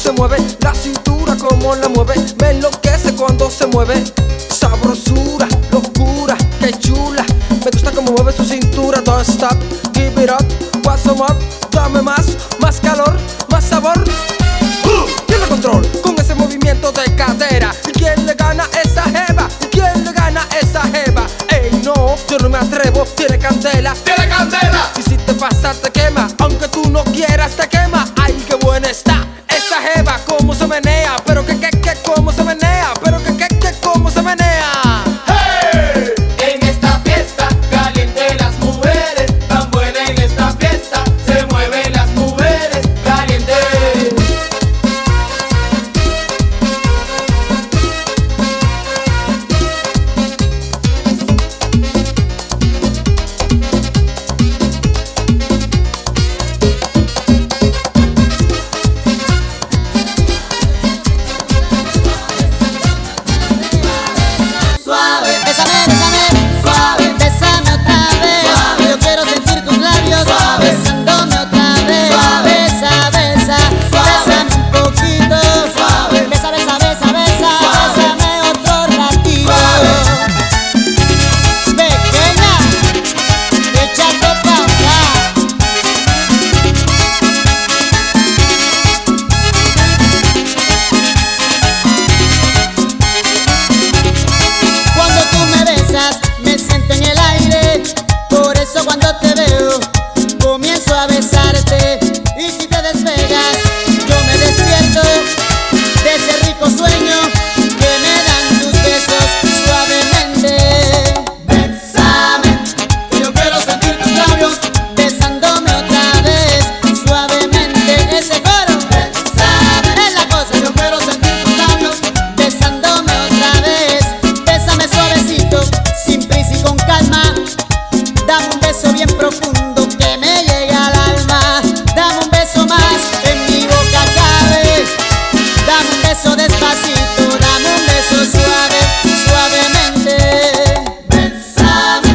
se mueve, la cintura como la mueve, me enloquece cuando se mueve. Sabrosura, locura, qué chula, me gusta como mueve su cintura. Don't stop, give it up, what's some up, dame más, más calor, más sabor. Tiene control con ese movimiento de cadera. ¿Y quién le gana a esa jeva? ¿Y quién le gana a esa jeva? Ey, no, yo no me atrevo, tiene candela. ¡Tiene candela! Y si te pasa te quema, aunque tú no quieras te quema. Ay, qué buena está esa jeva, cómo se menea. Pero que, cómo se menea. Pero que, cómo se menea. ¡Hey! En esta fiesta caliente las mujeres, tan buena en esta fiesta se mueven las mujeres caliente. Suave, bésame, bésame, suave, bésame otra vez. Suave, yo quiero sentir tus labios suave, besándome otra vez. Suave, besa, besa, bésame un poquito. Suave, besa, besa, besa, besa, bésame otro ratito. Pequeña, échate pa' acá. Cuando tú me besas, me siento en el aire. Por eso cuando te veo, comienzo a besarte. Y si te despegas, yo me despierto de ese rico sueño que me dan tus besos suavemente. Bésame, que yo quiero sentir tus labios besándome otra vez suavemente. Ese coro, bésame, es la cosa. Yo quiero sentir tus labios besándome otra vez. Bésame suavecito, sin prisa y con calma. Dame un beso bien profundo que me llega al alma. Dame un beso más, en mi boca cabe. Dame un beso despacito, dame un beso suave, suavemente. Bésame,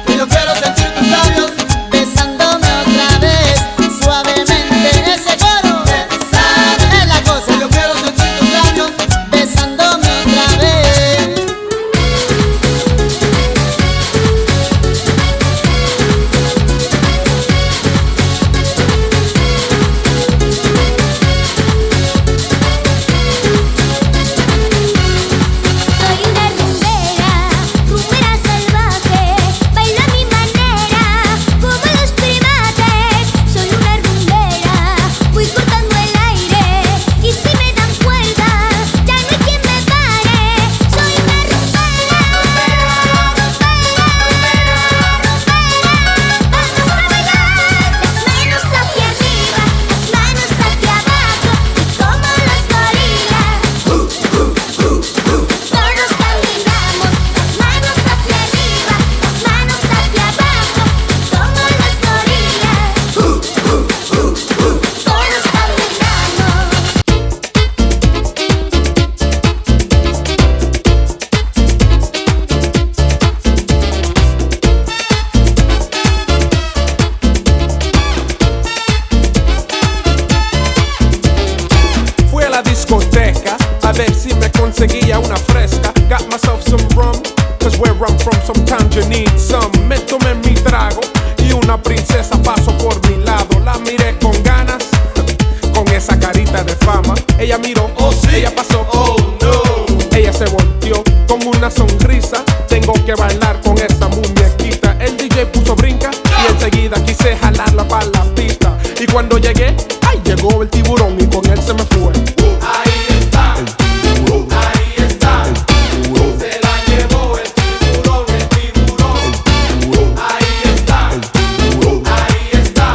que yo quiero sentir tus labios besándome otra vez suavemente. Ese coro, bésame, es la cosa. Yo quiero sentir tus labios besándome otra vez. Soy una rumbera salvaje, bailo a mi manera, como los primates. Soy una rumbera, voy cortando el aire, y si me dan cuerda, ya no hay quien me pare. Soy una rumbera, vamos a bailar, las manos hacia arriba, las manos hacia abajo, y como los gorilas. Todos caminamos, las manos hacia arriba, las manos hacia abajo, como los gorilas. Todos caminamos. Fui a la discoteca a ver si me conseguía una fresca. Got myself some rum, cause where I'm from sometimes you need some. Me tomé mi trago y una princesa pasó por mi lado. La miré con ganas, con esa carita de fama. Ella miró, Oh, sí. ella pasó, Oh no. ella se volteó con una sonrisa. Tengo que bailar con esa muñequita. El DJ puso brinca y enseguida quise jalarla para la pista. Y cuando llegué, ay, llegó el tiburón y con él se me fue. Ahí está, ahí está. Se la llevó el tiburón, el tiburón. Ahí está, ahí está.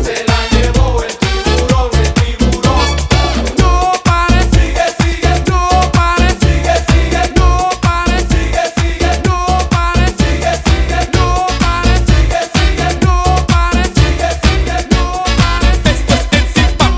Se la llevó el tiburón, el tiburón. No pares, Sigue, sigue, no pares, sigue, sigue, no pares, sigue, sigue, no pares, sigue, sigue, no pares, sigue, sigue, no pares, sigue, sigue, no pares. Esto es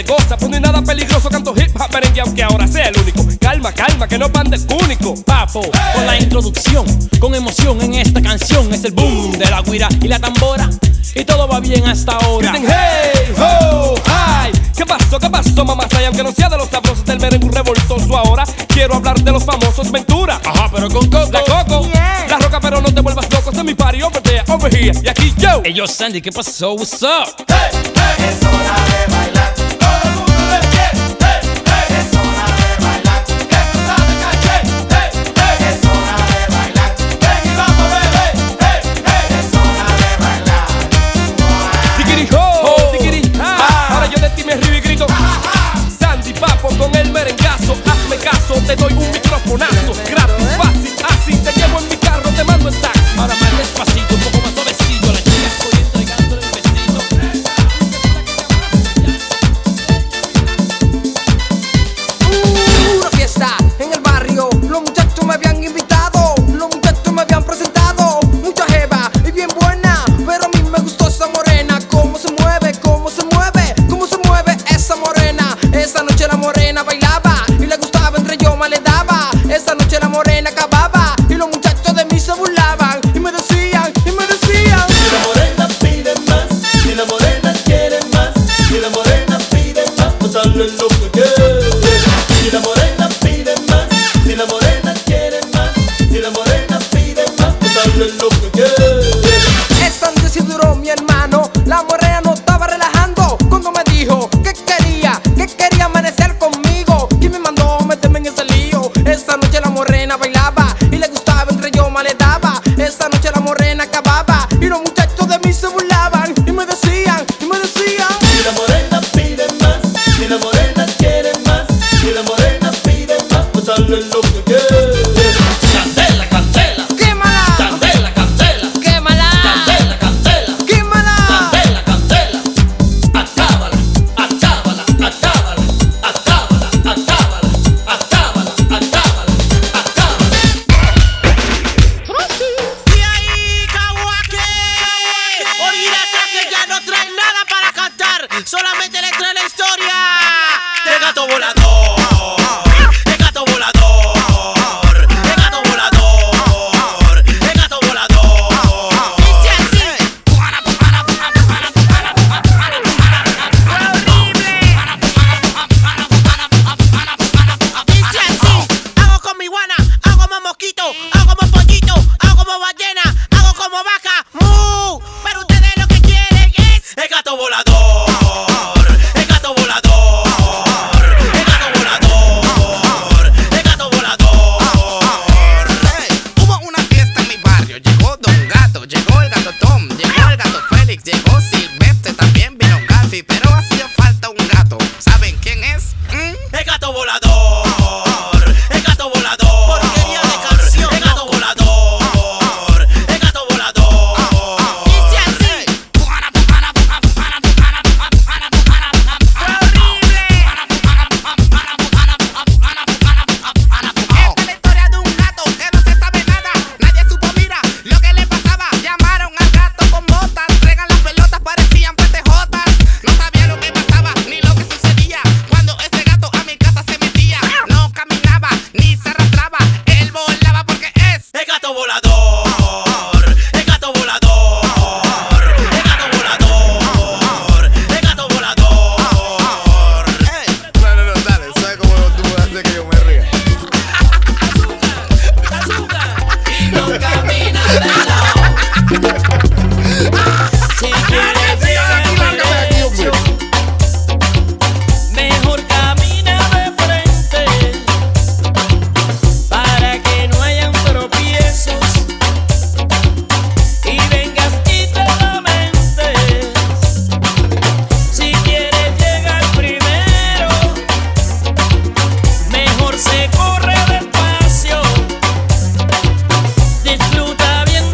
te goza, pues no hay nada peligroso, canto hip hop merengue aunque ahora sea el único. Calma, calma, que no pan del cúnico. Papo, con la introducción, con emoción en esta canción. Es el boom de la guira y la tambora, y todo va bien hasta ahora. Griten hey, ho, hi. ¿Qué pasó, mamá? Y aunque no sea de los sabrosos del merengue revoltoso, ahora quiero hablar de los famosos Ventura. Ajá, pero con Coco. La Coco, la Roca, pero no te vuelvas loco. Este es mi party, over there, over here. Y aquí yo. Hey, yo, Sandy, ¿qué pasó? What's up? Hey, hey, es hora de bailar. Todo el mundo de pie. Hey, hey, es hora de bailar. Esto está de caché. Hey, hey, es hora de bailar. Ven y vamos, bebé. Hey, hey, es hora de bailar. Tiquiri ho, tiquiri ha. Ahora yo de ti me río y grito. Sandy Papo con el merengazo. Hazme caso, te doy un microfonazo. Gratis, fácil, así. Te llevo en mi carro, te mando en taxi. Ahora más despacito, un poco más suavecito. La chica estoy entregándole un besito. Una fiesta en el barrio, los muchachos me habían invitado, los muchachos me habían presentado, mucha jeva y bien buena, pero a mí me gustó esa morena, cómo se mueve, cómo se mueve, cómo se mueve esa morena. Esa noche la morena bailaba y le gustaba, entre yo más le daba. Esa noche la morena acababa y los muchachos de mí se burlaban y me decían, y me decían. Si la morena pide más, si la morena quiere más, si la morena pide más, pues dale lo que quiere. Si la morena pide más, si la morena quiere más, si la morena pide más, pues dale lo que quiere. Esta noche sí duró mi hermano, la morena no estaba relajando cuando me dijo que quería amanecer conmigo y me mandó meterme en ese lío. Esa noche la morena bailaba y le gustaba, entre yo más le daba. Esa noche la morena acababa y los muchachos de mí se burlaban y me decían, y me decían. Si la morena pide más, si la morena quiere más, si la morena pide más, pues dale lo que quiere. Candela, candela. ¡Quémala! Candela, candela. ¡Quémala! Candela, candela. ¡Quémala! Candela, candela. Acábala, acábala, acábala, acábala, acábala, acábala, acábala, acábala. Y ahí, Kawake. Olvídate que ya no trae nada para cantar, solamente le trae la historia de gato volador. El gato volador. El gato volador. El gato volador. Dice así. Fue horrible. Dice así. Hago con mi guana, hago como mosquito, hago como pollito, hago como ballena, hago como vaca. ¡Mu! Pero ustedes lo que quieren es el gato volador. El gato volador. El gato volador. El gato volador. Hubo una fiesta en mi barrio, llegó Don Gato, llegó el gato Tom, llegó el gato Félix, llegó Silvestre, también vino Garfi, pero hacía falta un gato. ¿Saben quién es? El gato volador. El gato volador. Porquería de canción. El gato volador. El gato volador. Dice así. Fue horrible. Esta es la historia de un gato que no se sabe nada, nadie supo, mira, lo que le pasaba. Llamaron al gato con botas, traigan las pelotas, parecían petejotas. No sabía lo que pasaba, ni lo que sucedía cuando ese gato a mi casa se metía. No caminaba, ni se arrastraba, él volaba porque es El gato volador. El gato volador. El gato volador. El gato volador. No, dale, ¿sabes cómo tú haces que yo me ría? Y no camina de lado. Si quieres llegar derecho, mejor camina de frente para que no hayan tropiezos y vengas y te lamentes. Si quieres llegar primero, mejor se corre despacio. Disfruta bien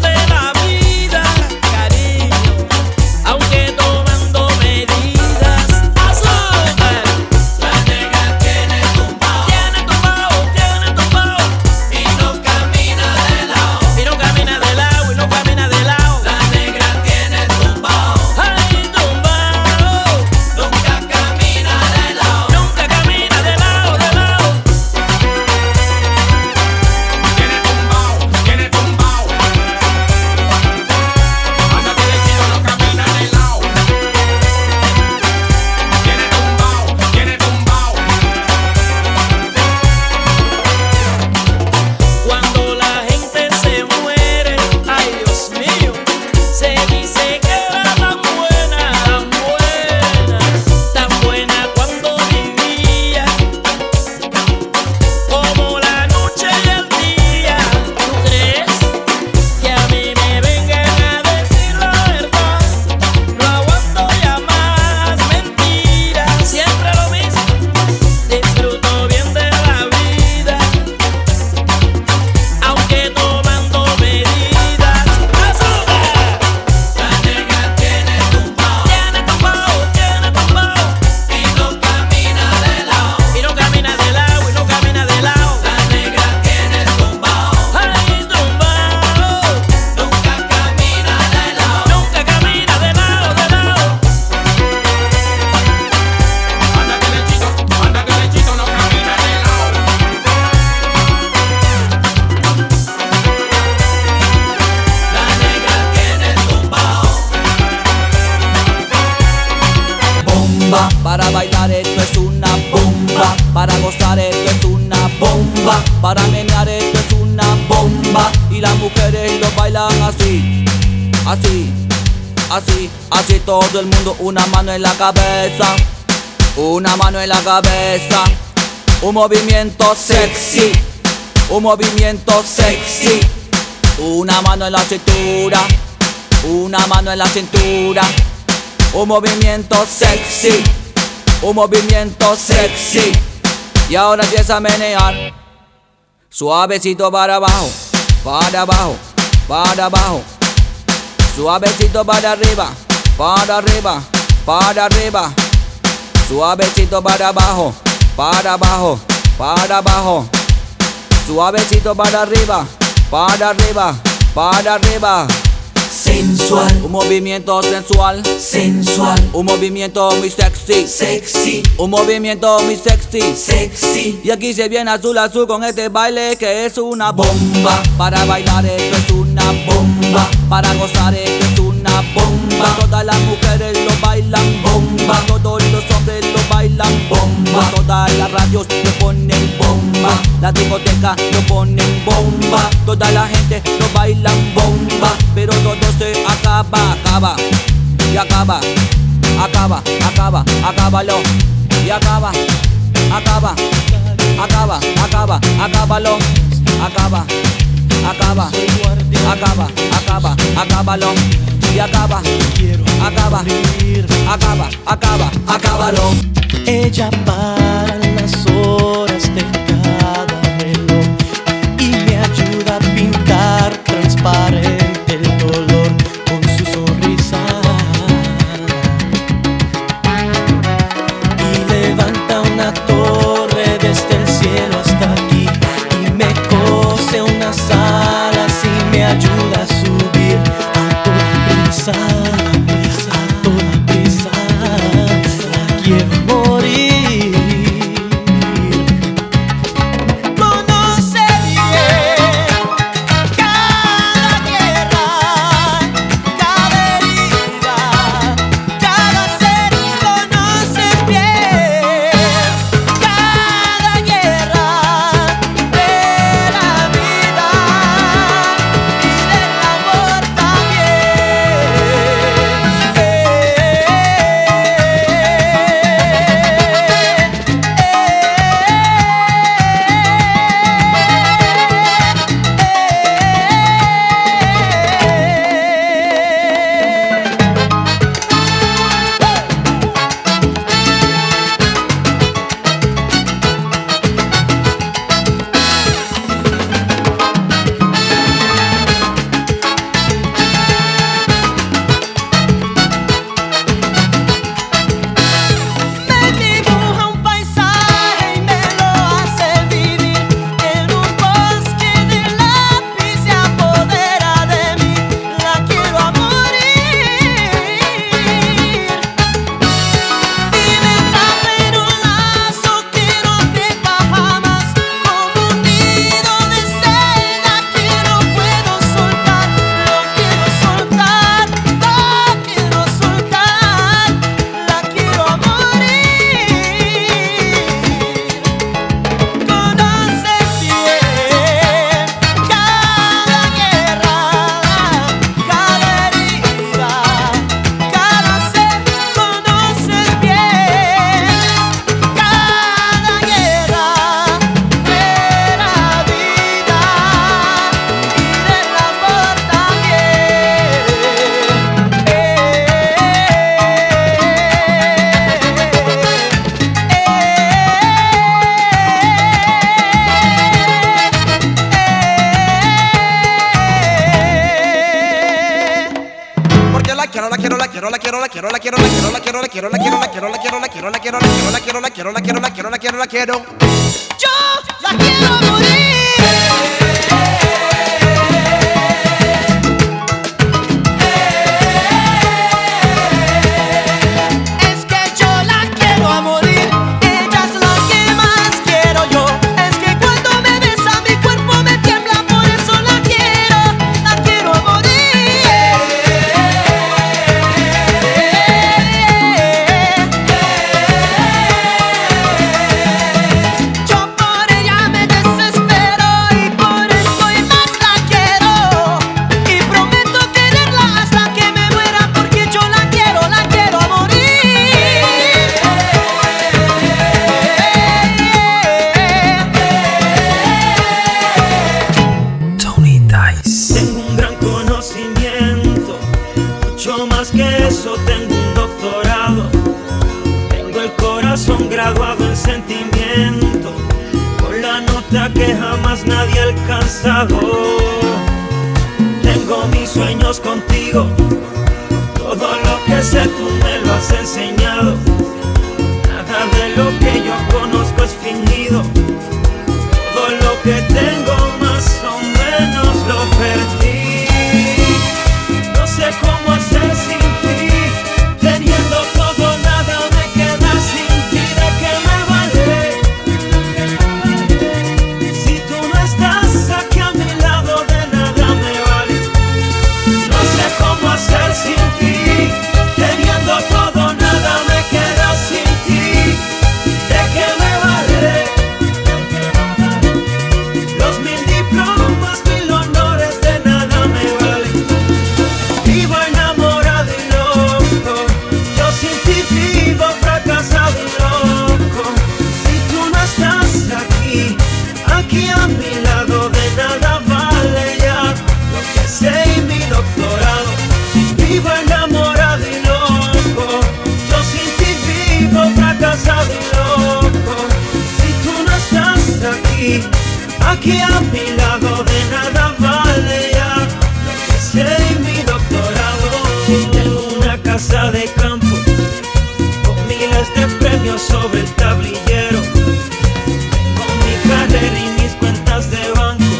las mujeres lo bailan así, así, así, así. Todo el mundo, una mano en la cabeza, una mano en la cabeza. Un movimiento sexy, un movimiento sexy. Una mano en la cintura, una mano en la cintura. Un movimiento sexy, un movimiento sexy. Y ahora empieza a menear, suavecito para abajo, para abajo, para abajo. Suavecito para arriba, para arriba, para arriba. Suavecito para abajo, para abajo, para abajo. Suavecito para arriba, para arriba, para arriba. Sensual, un movimiento sensual, sensual, un movimiento muy sexy, sexy, un movimiento muy sexy, sexy. Y aquí se viene azul azul con este baile que es una bomba. Para bailar esto es una bomba, para gozar esto es una bomba. Todas las mujeres lo bailan bomba, todos los hombres lo bailan bomba. Todas las radios lo ponen bomba, la discoteca lo ponen bomba. Toda la gente lo bailan bomba, pero todo se acaba, acaba, y acaba, acaba, acaba, acábalo, y acaba, acaba, acaba, acaba, acábalo, acaba, acaba, acaba, acaba, acábalo, y acaba, acaba, acaba, acaba, acábalo. Ella para las horas de cada reloj y me ayuda a pintar transparente el dolor con su sonrisa. Y levanta una torre desde el cielo hasta aquí y me cose unas alas y me ayuda a subir a toda prisa, a toda prisa. La quiero morir. La quiero. Yo la quiero morir. Es que yo la quiero a morir. Ella es la que más quiero yo. Es que cuando me besa mi cuerpo me tiembla, por eso la quiero a morir. Yo por ella me desespero. más nadie ha alcanzado. Tengo mis sueños contigo, todo lo que sé tú me lo has enseñado. Nada de lo que yo conozco es fingido, todo lo que tengo más o menos lo perdí. No sé cómo hacer sin ti, teniendo todo nada me queda sin ti. ¿De qué me vale? Si tú no estás aquí a mi lado, de nada me vale. No sé cómo hacer sin ti, teniendo todo nada me queda sin ti. ¿De qué me vale? Los 1000 diplomas, 1000 honores, de nada me vale. Vivo enamorado y loco, yo sin ti vivo fracasado y loco. Si tú no estás aquí, aquí a mi lado, de nada vale ya lo que sé y mi doctorado. Vivo enamorado y loco, yo sin ti vivo fracasado y loco. Si tú no estás aquí, aquí a mi lado, de nada vale ya lo que sé y mi doctorado. Tengo una casa de campo con miles de premios sobre el tablillero. Tengo mi carrera y mis cuentas de banco.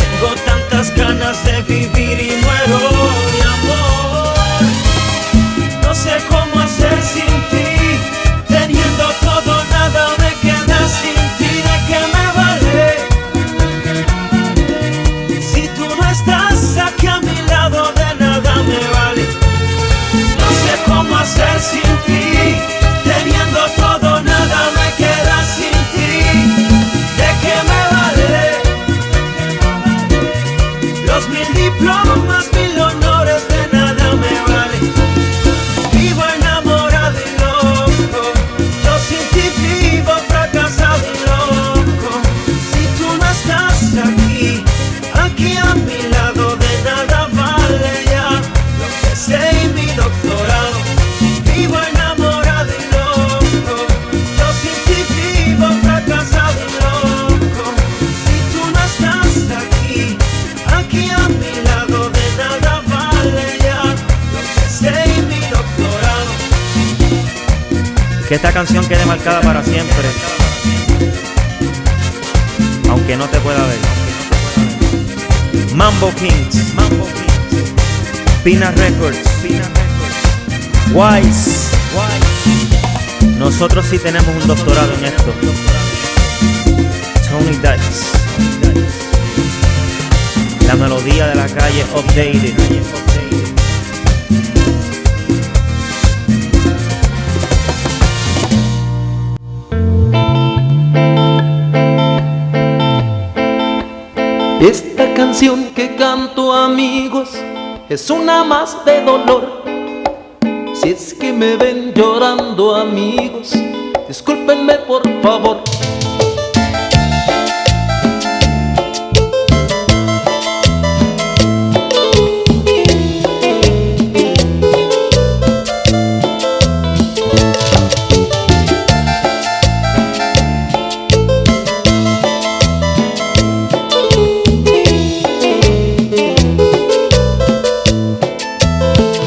Tengo tantas ganas de vivir y muero de amor. No sé cómo hacer sin ti, teniendo todo nada me queda sin ti. ¿De qué me vale? Si tú no estás aquí a mi lado, de nada me vale. No sé cómo hacer sin ti, teniendo todo nada me queda sin ti. ¿De qué me vale? Los 1000 diplomas, 1000 honores, de nada me vale. Vivo enamorado y loco, yo sin ti vivo fracasado y loco. Si tú no estás aquí, aquí a mi lado, de nada vale ya lo que sé y mi doctorado. Vivo enamorado y loco, yo sin ti vivo fracasado y loco. Si tú no estás aquí, aquí a mi lado, de nada vale ya lo que sé y mi doctorado. Que esta canción quede marcada para siempre, aunque no te pueda ver. Mambo Kings, Pina Records, Wise. Nosotros sí tenemos un doctorado en esto. Tony Dice, la melodía de la calle updated. Esta canción que canto, amigos, es una más de dolor. Si es que me ven llorando, amigos, discúlpenme por favor.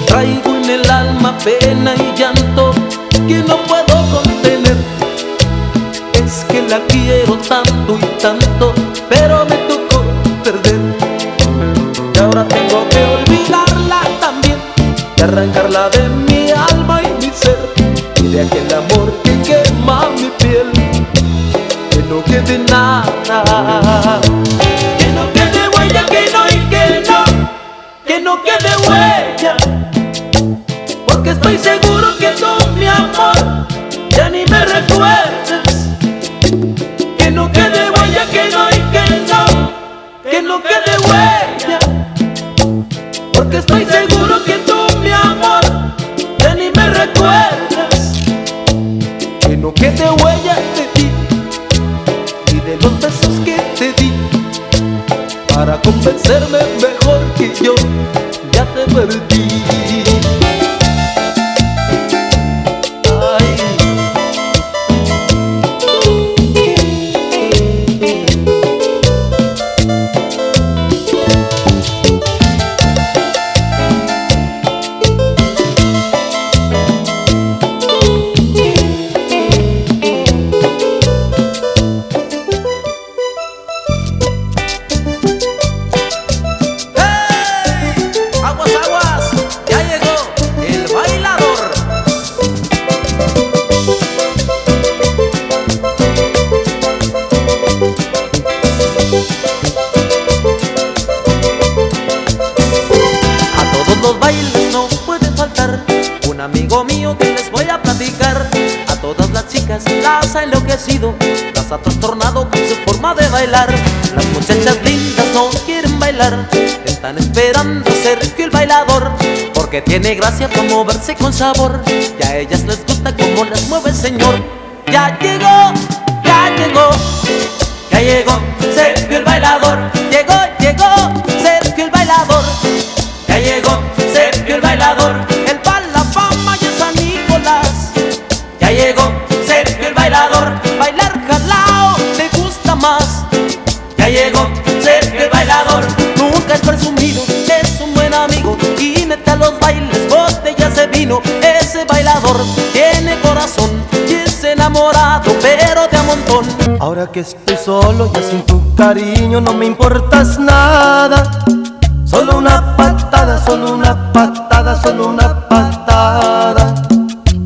Traigo en el alma pena y llanto que no puedo contener. Es que la quiero tanto y tanto, pero me tocó perder. Y ahora tengo que olvidarla también, y arrancarla de mi alma y mi ser, y de aquel amor que quema mi piel. Que no quede nada, que no quede huella, que no y que no quede huella. Porque estoy seguro que tú, mi amor, ya ni me recuerdes. Que no quede huella, que no y que no quede huella. Porque estoy seguro que tú, mi amor, ya ni me recuerdes. Que no quede huella de ti y de los besos que te di, para convencerme mejor que yo ya te perdí. amigo mío que les voy a platicar. A todas las chicas las ha enloquecido, las ha trastornado con su forma de bailar. Las muchachas lindas no quieren bailar, están esperando Sergio el bailador, porque tiene gracia para moverse con sabor, y a ellas les gusta cómo las mueve el señor. Ya llegó, ya llegó, ya llegó Sergio el bailador. Llegó, llegó Sergio el bailador. Ya llegó Sergio el bailador. Él va a la fama y a San Nicolás. Ya llegó Sergio el bailador. Bailar jalao le gusta más. Ya llegó Sergio el bailador. Nunca es presumido, es un buen amigo y mete a los bailes botellas de vino. Ese bailador tiene corazón y es enamorado, pero de a montón. Ahora que estoy solo ya sin tu cariño no me importas nada. Solo una patada, solo una patada, solo una patada.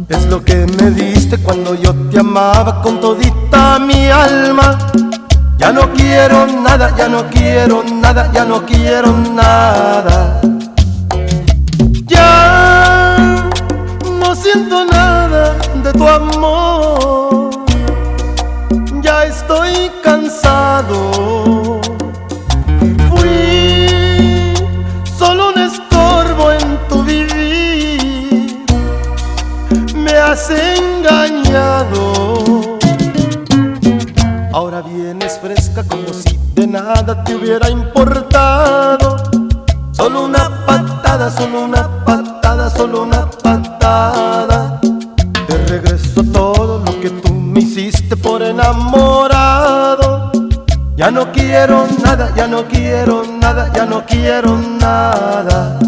Es lo que me diste cuando yo te amaba con todita mi alma. Ya no quiero nada, ya no quiero nada, ya no quiero nada. Ya no siento nada de tu amor. Ya estoy cansado. Fui solo un estorbo en tu vivir. Me has engañado. Ahora vienes fresca como si de nada te hubiera importado. Solo una patada, solo una patada, solo una patada. Te regreso todo lo que tú me hiciste por enamorado. Ya no quiero nada, ya no quiero nada, ya no quiero nada.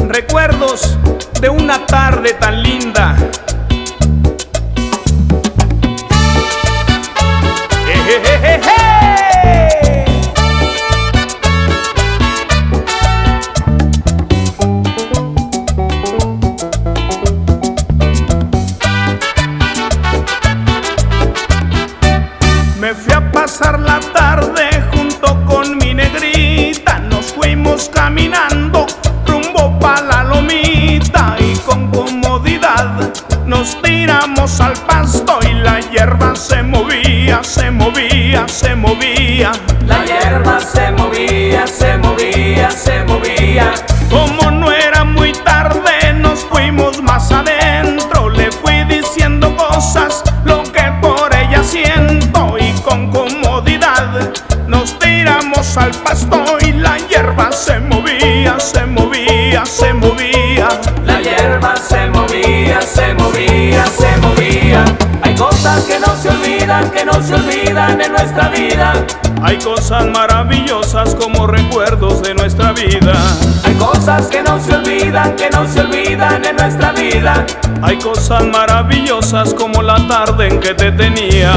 Recuerdos de una tarde tan linda. Me fui a pasar la tarde junto con mi negrita. Nos fuimos caminando rumbo pa' la lomita y con comodidad nos tiramos al pasto y la hierba se movía, se movía, se movía. La hierba se movía, se movía, se movía. Como no era muy tarde nos fuimos más adentro. Le fui diciendo cosas, lo que por ella siento, y con comodidad nos tiramos al pasto y la hierba se movía, se movía, se movía. La hierba se movía, se movía, se movía. Hay cosas que no se olvidan, que no se olvidan en nuestra vida. Hay cosas maravillosas como recuerdos de nuestra vida. Hay cosas que no se olvidan, que no se olvidan en nuestra vida. Hay cosas maravillosas como la tarde en que te tenía.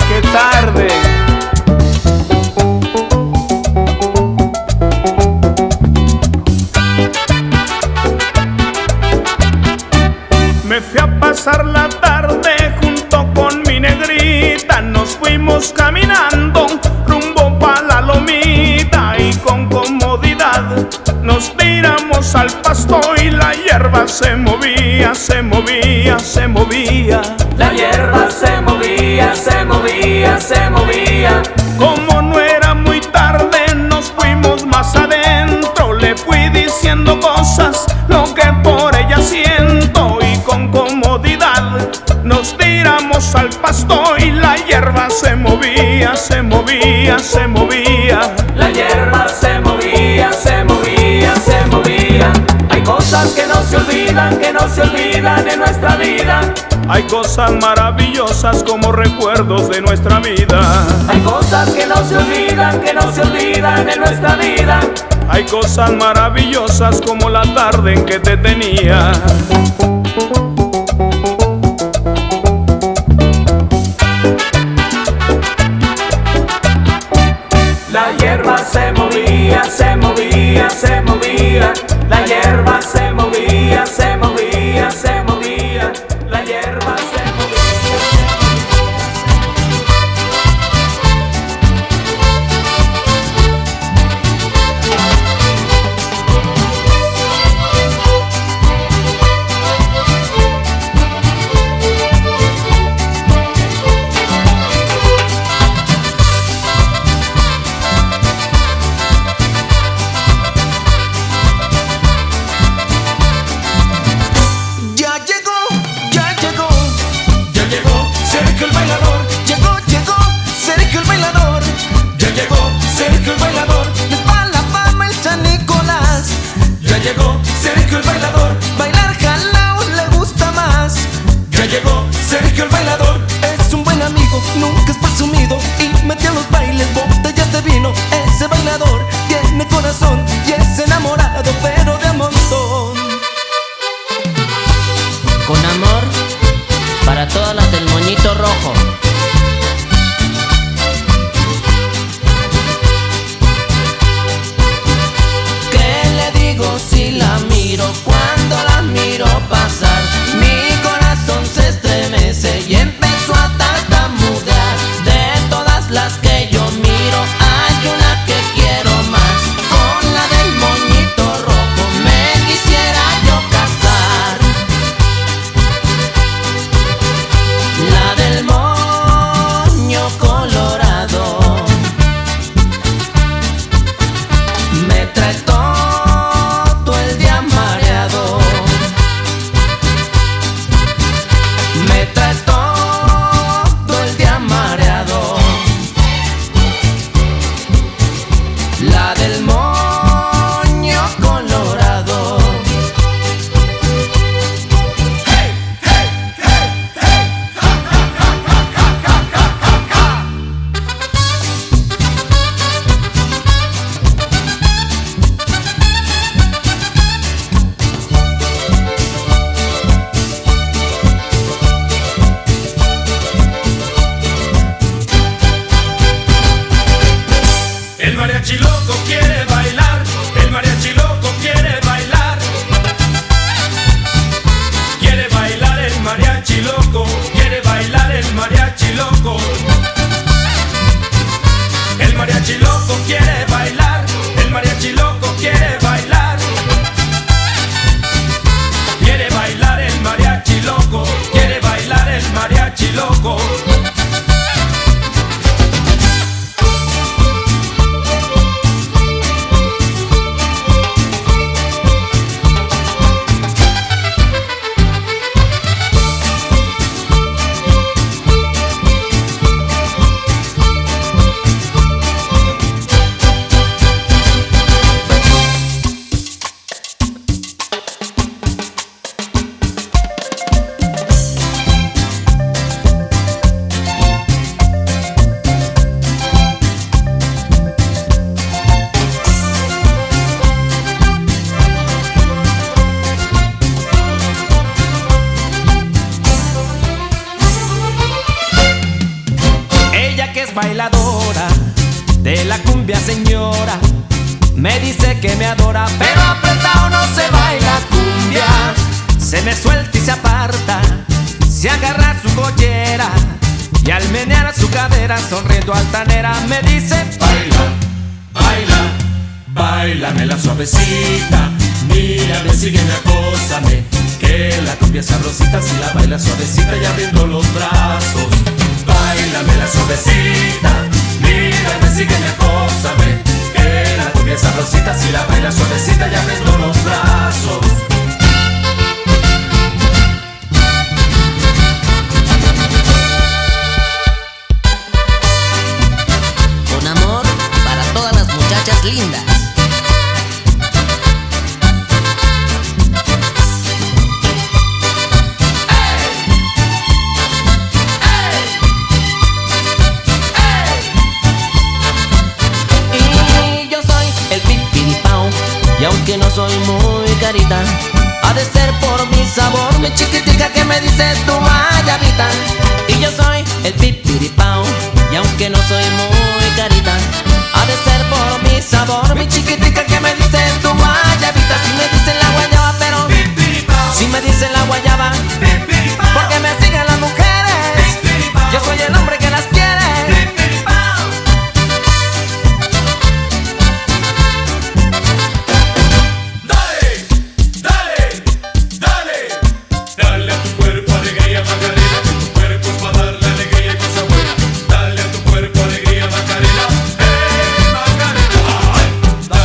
¡Qué tarde! Me fui a pasar la tarde junto con mi negrita. Nos fuimos caminando rumbo pa' la lomita y con comodidad nos tiramos al pasto y la hierba se movía, se movía, se movía. La hierba se movía, se movía, se movía. Como no era muy tarde nos fuimos más adentro. Le fui diciendo cosas, lo que por ella siento, y con comodidad nos tiramos al pasto y la hierba se movía, se movía, se movía. La hierba se movía, se movía, se movía. Hay cosas que no se olvidan, que no se olvidan en nuestra vida. Hay cosas maravillosas como recuerdos de nuestra vida. Hay cosas que no se olvidan, que no se olvidan en nuestra vida. Hay cosas maravillosas como la tarde en que te tenía. La hierba se movía, se movía, se movía. La hierba se movía, se movía, se movía. La hierba se nunca es presumido y metió a los bailes botellas de vino. Ese bailador tiene corazón y es enamorado pero de un montón. Con amor para todas las del moñito rojo. ¿Qué le digo si la miro? Cuando la miro pasar, mi corazón se estremece y empezó a tartamudear. De todas las que yo miro, hay una que quiero más. Con la del moñito rojo me quisiera yo casar. La del moño colorado me trae todo el día mareado. Me trae todo el día mareado. La del moño colorado. El mariachi loco quiere bailar, el mariachi loco quiere bailar. Quiere bailar el mariachi loco, quiere bailar el mariachi loco. El mariachi loco quiere bailar, el mariachi loco quiere bailar. Quiere bailar el mariachi loco, quiere bailar el mariachi loco. Ella que es bailadora de la cumbia señora, me dice que me adora, pero apretado no se baila cumbia. Se me suelta y se aparta, se agarra su collera y al menear su cadera sonriendo altanera me dice: baila, baila, báilame la suavecita. Mírame, sígueme, acósame, que la cumbia es sabrosita si la baila suavecita y abriendo los brazos. Báilame la suavecita, mírame, sígueme, acósame, que la cumbia es sabrosita si la baila suavecita y abriendo los brazos. Con amor para todas las muchachas lindas. Y yo soy el pipiripao, aunque no soy muy carita. Ha de ser por mi sabor, mi chiquitica, que me dices tu guayabita. Y yo soy el pipiripao, y aunque no soy muy carita, ha de ser por mi sabor, mi chiquitica, que me dices tu guayabita. Si me dicen la guayaba, pero si me dicen la guayaba, porque me siguen las mujeres, yo soy el hombre que las quiere. Dale a tu cuerpo alegría Macarena, que tu cuerpo es para darle alegría y cosa buena. Dale a tu cuerpo alegría Macarena, Macarena.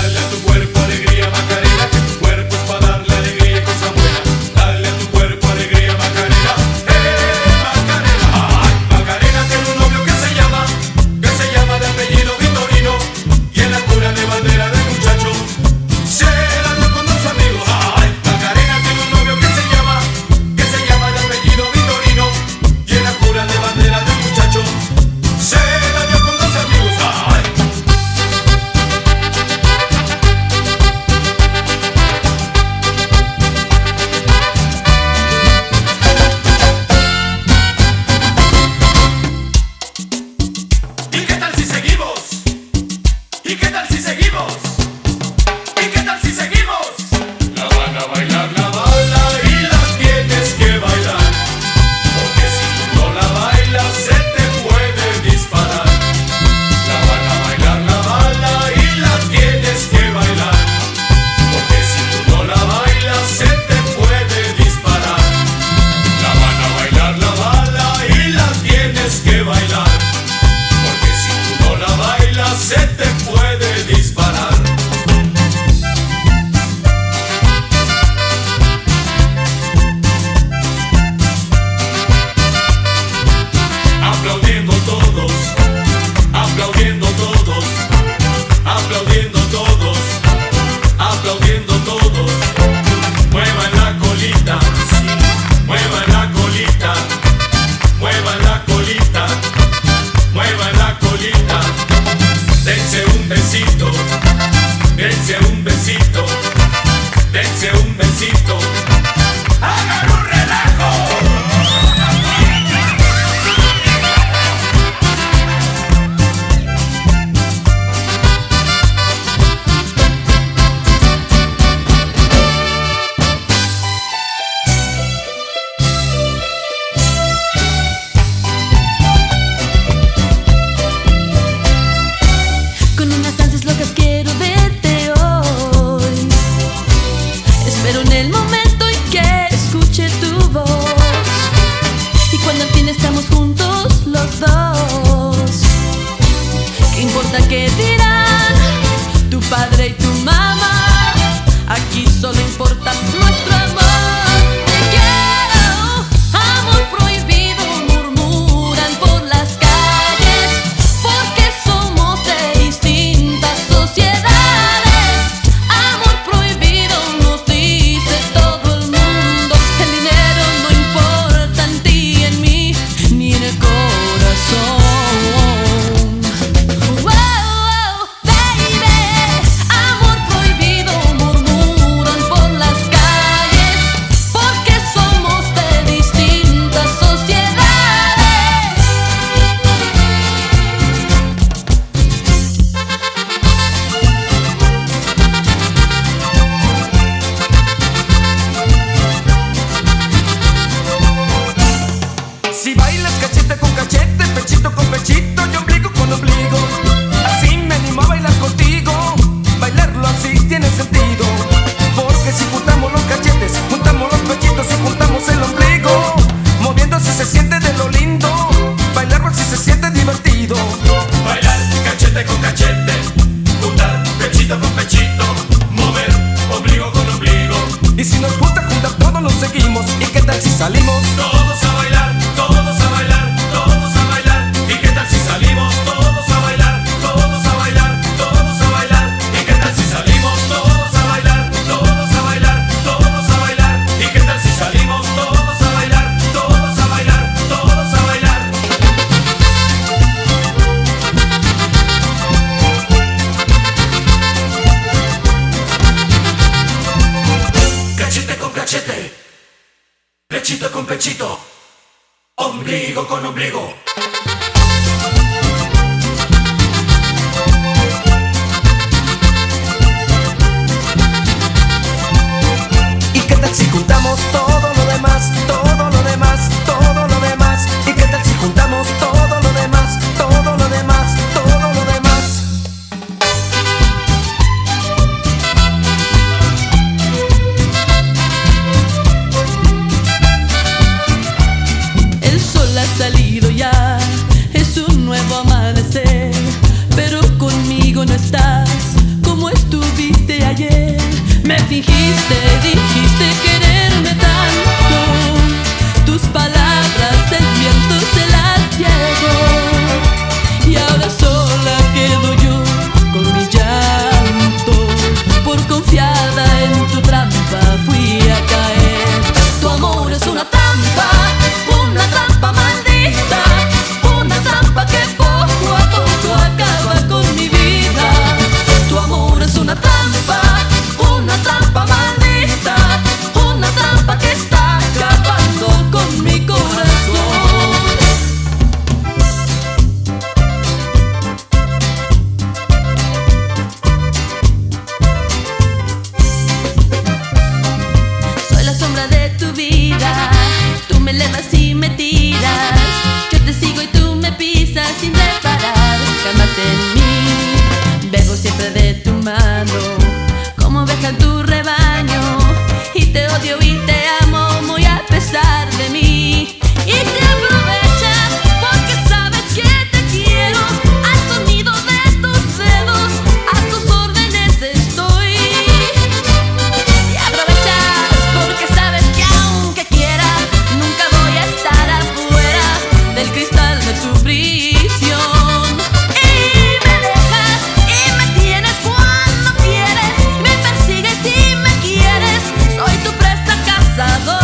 con pechito, ombligo con ombligo. ¿Y qué tal si juntamos todo lo demás, todo lo demás, todo lo demás? ¿Y qué tal si juntamos todo lo demás, todo lo demás, todo lo demás? El sol ha salido ya, es un nuevo amanecer, pero conmigo no estás como estuviste ayer. Me fingiste, dijiste quererme tanto, tus palabras el viento se las llevó, y ahora sola quedo yo con mi llanto, por confiada en tu trampa fui a caer. Tu amor es una trampa maldita, una trampa que poco a poco acaba con mi vida. Tu amor es una trampa maldita, una trampa que está acabando con mi corazón. Soy la sombra de tu vida, tú me elevas y me tiras, yo te sigo y tú me pisas sin reparar jamás en mí. Bebo siempre de tu mano, como oveja en tu rebaño, y te odio y te amo muy a pesar de mí. Y te aprovechas porque sabes que te quiero, al sonido de tus dedos, a tus órdenes estoy. Y aprovechas porque sabes que aunque quiera, nunca voy a estar afuera del cristal de tu prisión. Y me dejas y me tienes cuando quieres, me persigues y me quieres, soy tu presa cazador.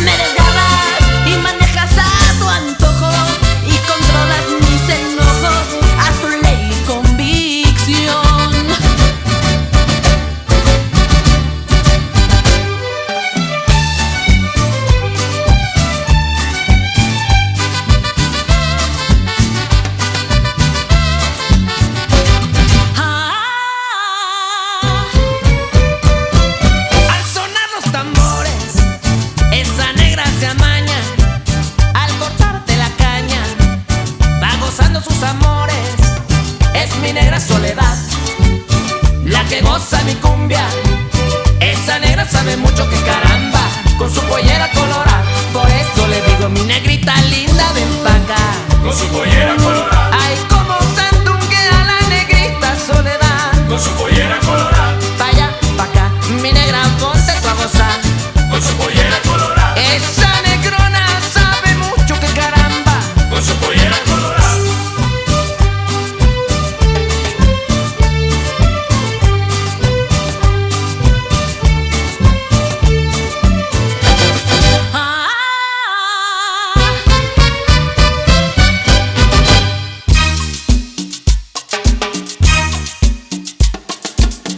Me desgarras y manejas a tu antojo y controlas mis enojos a tu ley y convicción. Al sonar los tambores, esa negra se amaña, al cortarte la caña, va gozando sus amores. Es mi negra soledad, la que goza mi cumbia. Esa negra sabe mucho que caramba, con su pollera colorada. Por eso le digo, mi negrita linda, ven pa' acá. Con su pollera colorada, Ay, como sandunguea la negrita soledad. con su pollera colorada, Pa' allá, pa' acá, mi negra, ponte tú a gozar. con su pollera colorada, Esa negrona sabe mucho que caramba. con su pollera colorada.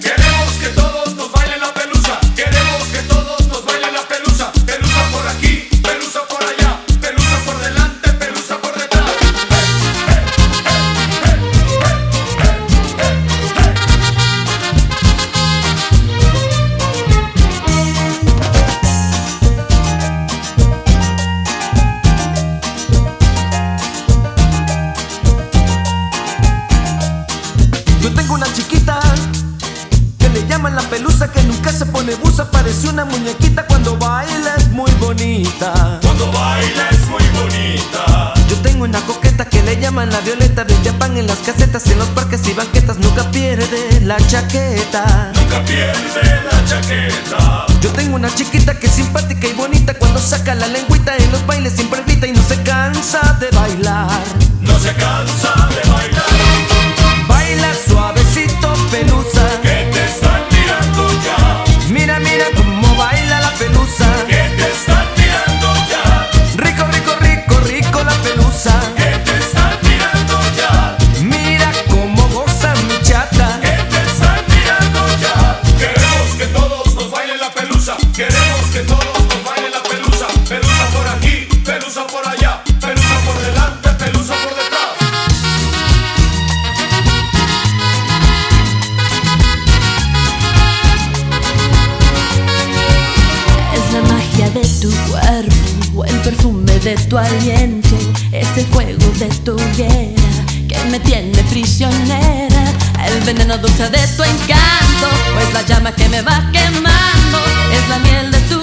Queremos que todos nos bailen la pelusa, queremos que todos nos bailen la pelusa. Pelusa por aquí, pelusa por allá, pelusa por delante, pelusa por detrás. Yo tengo una chiquita que le llaman la pelusa, que nunca se pone busa, parece una muñequita, cuando baila es muy bonita. Cuando baila es muy bonita. Yo tengo una coqueta que le llaman la Violeta, de Japan en las casetas, en los parques y banquetas, nunca pierde la chaqueta. Nunca pierde la chaqueta. Yo tengo una chiquita que es simpática y bonita, cuando saca la lengüita en los bailes siempre grita y no se cansa de bailar. No se cansa de bailar. Baila suavecito, pelusa, Que te están mirando ya. mira, mira cómo baila la pelusa. Que te están mirando ya. Rico, rico, rico, rico la pelusa. Que te están mirando ya. Mira cómo goza mi chata. Que te están mirando ya. Queremos que todos nos bailen la pelusa. Queremos que todos nos bailen la de tu aliento, ese fuego de tu hoguera que me tiene prisionera, el veneno dulce de tu encanto, pues la llama que me va quemando es la miel de tu